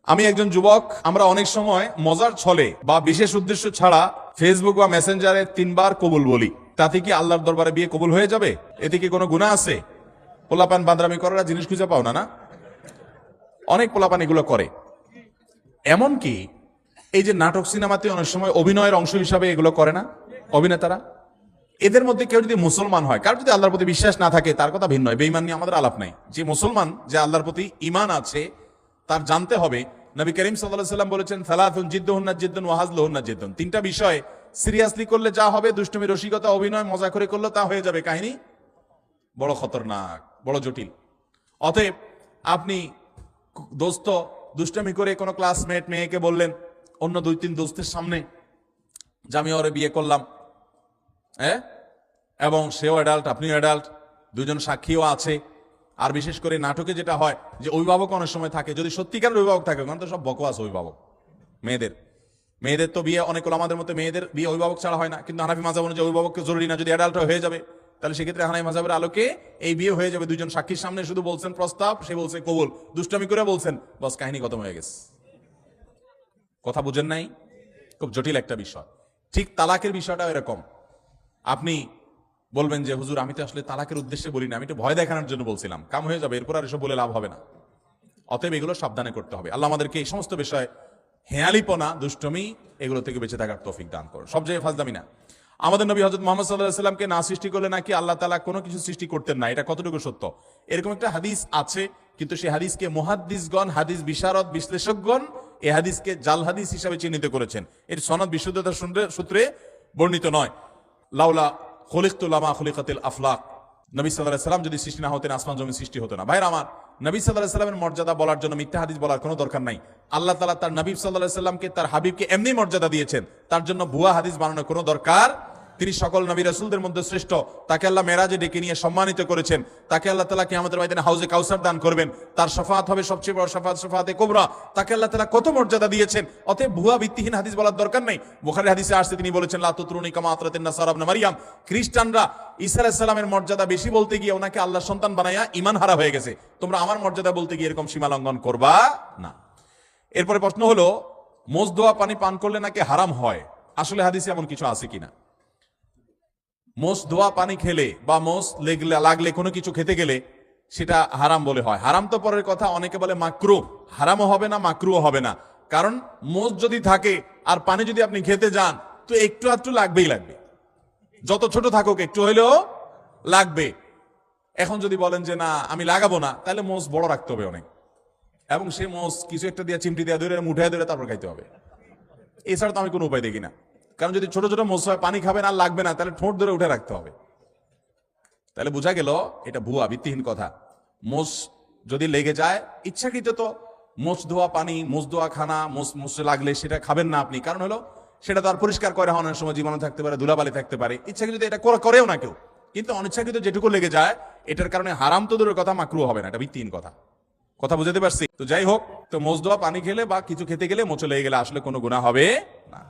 আমি একজন যুবক, আমরা অনেক সময় মজার ছলে বা বিশেষ উদ্দেশ্য ছাড়া ফেসবুক বা মেসেঞ্জারে 3 বার কবুল বলি। তাতে কি আল্লাহর দরবারে বিয়ে কবুল হয়ে যাবে? এতে কি কোনো গুনাহ আছে? পোলাপান বান্দরামি করার জিনিস খুঁজে পাও না? না, অনেক পোলাপান এগুলো করে। এমনকি এই যে নাটক সিনেমাতে অনেক সময় অভিনয়ের অংশ হিসাবে এগুলো করে না অভিনেতারা? এদের মধ্যে কেউ যদি মুসলমান হয়, কার যদি আল্লাহর প্রতি বিশ্বাস না থাকে তার কথা ভিন্ন, বেঈমান নিয়ে আমাদের আলাপ নাই। যে মুসলমান, যে আল্লাহর প্রতি ঈমান আছে, তার জানতে হবে নবী করিম সাল্লাল্লাহু আলাইহি ওয়াসাল্লাম বলেছেন সালাতুন জিদ্দুহুন্না জিদ্দুন ওয়া হাজলুহুন্না জিদ্দুন। 3টা বিষয় সিরিয়াসলি করলে যা হবে, দুষ্টুমি রসিকতা অভিনয় মজা করে করলে তা হয়ে যাবে কাহিনী বড় খতরনাক, বড় জটিল। অতএব আপনি দোস্ত দুষ্টামি করে কোনো ক্লাসমেট মেয়েকে বললেন অন্য 2-3 দোস্তের সামনে যে আমি ওরে বিয়ে করলাম, হ্যাঁ, এবং সেও অ্যাডাল্ট আপনিও অ্যাডাল্ট, দুজন সাক্ষীও আছে। আর বিশেষ করে নাটকে যেটা হয় যে অভিভাবক অনেক সময় থাকে, যদি সত্যিকার অভিভাবক থাকে, কারণ তো সব বকওয়াস অভিভাবক। মেয়েদের তো বিয়ে অনেক আমাদের মতো মেয়েদের বিয়ে অভিভাবক ছাড়া হয় না, কিন্তু হানাফি মাযহাব অনুযায়ী অভিভাবককে জরুরি না, যদি অ্যাডাল্ট হয়ে যাবে তাহলে সেক্ষেত্রে হানাফি মাযহাবের আলোকে এই বিয়ে হয়ে যাবে। 2জন সাক্ষীর সামনে শুধু বলছেন প্রস্তাব, সে বলছে কবুল, দুষ্টামি করে বলছেন, বস কাহিনী খতম হয়ে গেছে। কথা বুঝেন নাই? খুব জটিল একটা বিষয়। ঠিক তালাকের বিষয়টা এরকম। আপনি বলবেন যে হুজুর আমি তো আসলে তালাকের উদ্দেশ্যে বলি না, আমি তো ভয় দেখানোর জন্য বলছিলাম, কাম হয়ে যাবে, এরপর আর এসব বলে লাভ হবে না। অতএব এগুলো সাবধানে করতে হবে। আল্লাহ আমাদেরকে এই সমস্ত বিষয়ে হেয়ালিপনা, দুষ্টমি, এগুলো থেকে বেঁচে থাকার তৌফিক দান করুন। সব জায়গায় ফাজলামি না। আমাদের নবী হযরত মুহাম্মদ সাল্লাল্লাহু আলাইহি ওয়াসাল্লামকে না সৃষ্টি করলে নাকি আল্লাহ তাআলা কোনো কিছু সৃষ্টি করতেন না, এটা কতটুকু সত্য? এরকম একটা হাদিস আছে, কিন্তু সেই হাদিসকে মুহাদ্দিসগণ, হাদিস বিশারদ, বিশ্লেষকগণ এই হাদিসকে জাল হাদিস হিসাবে চিহ্নিত করেছেন। এর সনদ বিশুদ্ধতার সূত্রে বর্ণিত নয়। লাউলা খুলিকতু লামা খুলিকাতিল আফলাক, নবী সাল্লাল্লাহু আলাইহি ওয়াসাল্লাম যদি সৃষ্টি না হতেন আসমান জমি সৃষ্টি হতো না। ভাইরা আমার, নবী সাল্লাল্লাহু আলাইহি ওয়াসাল্লামের মর্যাদা বলার জন্য মিথ্যা হাদিস বলার কোনো দরকার নাই। আল্লাহ তাআলা তার নবী সাল্লাল্লাহু আলাইহি ওয়াসাল্লামকে, তার হাবিবকে এমনি মর্যাদা দিয়েছেন, তার জন্য ভুয়া হাদিস বানানোর কোনো দরকার। তিনি সকল নবী রাসূলদের মধ্যে শ্রেষ্ঠ, তাকে আল্লাহ মেরাজে ডেকে নিয়ে সম্মানিত করেছেন, তাকে আল্লাহ তাআলা কিয়ামতের ময়দানে হাউজে কাউসার দান করবেন, তার শাফাআত হবে সবচেয়ে বড় শাফাআত, শাফাআতে কুবরা। তাকে আল্লাহ তাআলা কত মর্যাদা দিয়েছেন। অতএব ভুয়া ভিত্তিহীন হাদিস বলার দরকার নেই। বুখারীর হাদিসে আসছে, তিনি বলেছেন লা তুতরুনি কামা আতরাতিন নাসারা ইবনে মারইয়াম, খ্রিস্টানরা ঈসা আলাইহিস সালামের মর্যাদা বেশি বলতে গিয়ে ওনাকে আল্লাহর সন্তান বানায়া ঈমান হারা হয়ে গেছে। তোমরা আমার মর্যাদা বলতে গিয়ে এরকম সীমা লঙ্ঘন করবা না। এরপরে প্রশ্ন হলো, মোজ ধোয়া পানি পান করলে নাকি হারাম হয়, আসলে হাদিসে এমন কিছু আছে কিনা? মোষ ধোয়া পানি খেলে বা মোষ লাগলে কোনো কিছু খেতে গেলে সেটা হারাম বলে হয়। হারাম তো পরের কথা, অনেকে বলে মাকরুহ, হারামও হবে না মাকরুহও হবে না। কারণ মোষ যদি থাকে আর পানি যদি আপনি খেতে যান, তো একটু আধটু লাগবেই লাগবে, যত ছোট থাকুক একটু হইলেও লাগবে। এখন যদি বলেন যে না আমি লাগাবো না, তাহলে মোষ বড় রাখতে হবে অনেক, এবং সে মোষ কিছু একটা দিয়ে চিমটি দিয়ে ধরে মুঠে ধরে তারপর খাইতে হবে। এছাড়া তো আমি কোনো উপায় দেখি না। কারণ যদি ছোট ছোট মোষ হয়, পানি খাবে না, লাগবে না, তাহলে ঠোঁট ধরে উঠে রাখতে হবে। তাহলে বোঝা গেল এটা ভুয়া ভিত্তিহীন কথা। মোষ যদি লেগে যায়, ইচ্ছাকৃত তো মোষ ধোয়া পানি, মোষ ধোয়া খানা, মোষে লাগলে সেটা খাবেন না আপনি। কারণ হলো সেটা তো আর পরিষ্কার করে হওয়ার সময় জীবাণু থাকতে পারে, ধুলাবালি থাকতে পারে। ইচ্ছাকৃত এটা করেও না কেউ, কিন্তু অনিচ্ছাকৃত যেটুকু লেগে যায়, এটার কারণে হারাম তো দূরের কথা, মাকরুহ হবে না। এটা ভিত্তিহীন কথা। কথা বুঝাতে পারছি তো? যাই হোক, তো মোষ ধোয়া পানি খেলে বা কিছু খেতে গেলে মোচে লেগে গেলে আসলে কোনো গুনাহ হবে না।